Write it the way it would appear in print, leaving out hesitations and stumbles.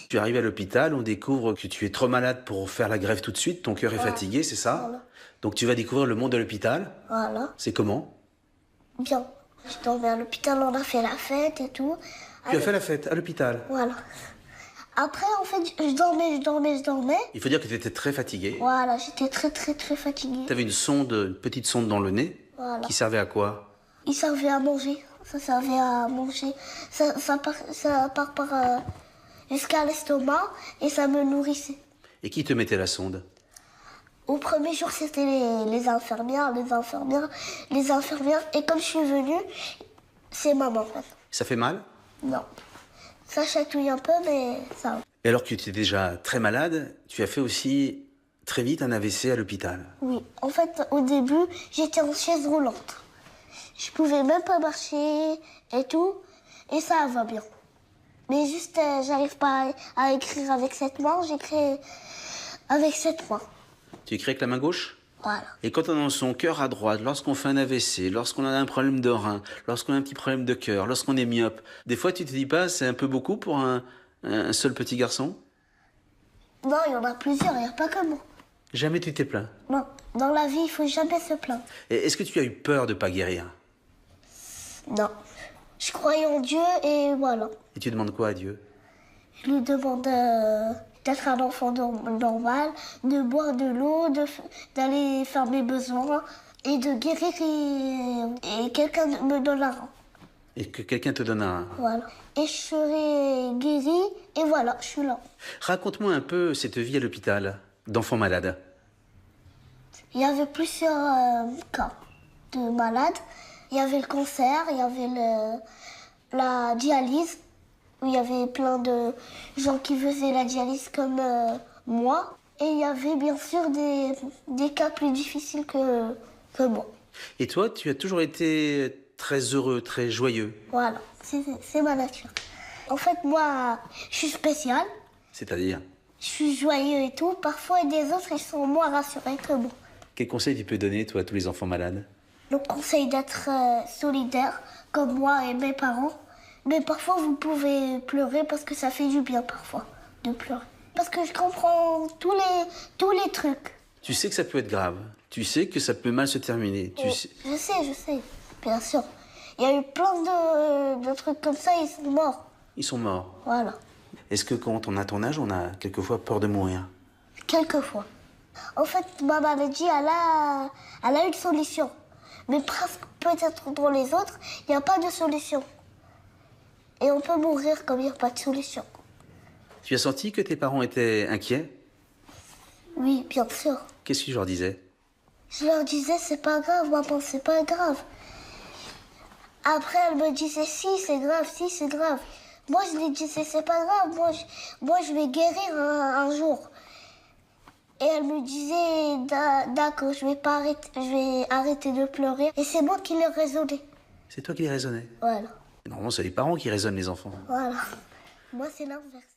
Tu arrives à l'hôpital, on découvre que tu es trop malade pour faire la greffe tout de suite, ton cœur est fatigué, c'est ça? Voilà. Donc tu vas découvrir le monde de l'hôpital. Voilà. C'est comment? Bien. Je dormais à l'hôpital, on a fait la fête et tout. Tu as fait la fête à l'hôpital. Voilà. Après, en fait, je dormais. Il faut dire que tu étais très fatigué. Voilà, j'étais très fatiguée. Tu avais une petite sonde dans le nez. Voilà. Qui servait à quoi? Il servait à manger. Ça servait à manger. Ça part par jusqu'à l'estomac et ça me nourrissait. Et qui te mettait la sonde? Au premier jour, c'était les infirmières. Et comme je suis venue, c'est maman. Ça fait mal? Non. Ça chatouille un peu, mais ça va. Et alors que tu étais déjà très malade, tu as fait aussi très vite un AVC à l'hôpital. Oui. En fait, au début, j'étais en chaise roulante. Je pouvais même pas marcher et tout. Et ça va bien. Mais juste, j'arrive pas à écrire avec cette main. J'écris avec cette main. Tu écris avec la main gauche? Voilà. Et quand on a son cœur à droite, lorsqu'on fait un AVC, lorsqu'on a un problème de rein, lorsqu'on a un petit problème de cœur, lorsqu'on est myope, des fois tu te dis pas c'est un peu beaucoup pour un seul petit garçon? Non, il y en a plusieurs, il n'y a pas que moi. Jamais tu t'es plaint? Non, dans la vie, il faut jamais se plaindre. Et est-ce que tu as eu peur de pas guérir? Non. Je croyais en Dieu et voilà. Et tu demandes quoi à Dieu? Je lui demande d'être un enfant normal, de boire de l'eau, d'aller faire mes besoins et de guérir et quelqu'un me donne un rein. Et que quelqu'un te donne un... Voilà. Et je serai guérie et voilà, je suis là. Raconte-moi un peu cette vie à l'hôpital d'enfant malade. Il y avait plusieurs cas de malades. Il y avait le cancer, il y avait la dialyse, où il y avait plein de gens qui faisaient la dialyse comme moi. Et il y avait bien sûr des cas plus difficiles que moi. Et toi, tu as toujours été très heureux, très joyeux. Voilà, c'est ma nature. En fait, moi, je suis spéciale. C'est-à-dire? Je suis joyeux et tout. Parfois, des autres, ils sont moins rassurés que moi. Quel conseil tu peux donner, toi, à tous les enfants malades? Le conseil d'être solidaire, comme moi et mes parents. Mais parfois, vous pouvez pleurer parce que ça fait du bien, parfois, de pleurer. Parce que je comprends tous les trucs. Tu sais que ça peut être grave. Tu sais que ça peut mal se terminer. Je sais, bien sûr. Il y a eu plein de trucs comme ça, ils sont morts. Ils sont morts. Voilà. Est-ce que quand on a ton âge, on a quelquefois peur de mourir? Quelquefois. En fait, ma maladie, elle a une solution. Mais presque, peut-être dans les autres, il n'y a pas de solution. Et on peut mourir comme il n'y a pas de solution. Tu as senti que tes parents étaient inquiets? Oui, bien sûr. Qu'est-ce que tu leur disais? Je leur disais, c'est pas grave, maman, c'est pas grave. Après, elle me disait, si, c'est grave, si, c'est grave. Moi, je lui disais, c'est pas grave, moi, je vais guérir un jour. Et elle me disait, d'accord, je vais arrêter de pleurer. Et c'est moi qui l'ai raisonné. C'est toi qui les raisonnais? Voilà. Normalement, c'est les parents qui raisonnent les enfants. Voilà. Moi, c'est l'inverse.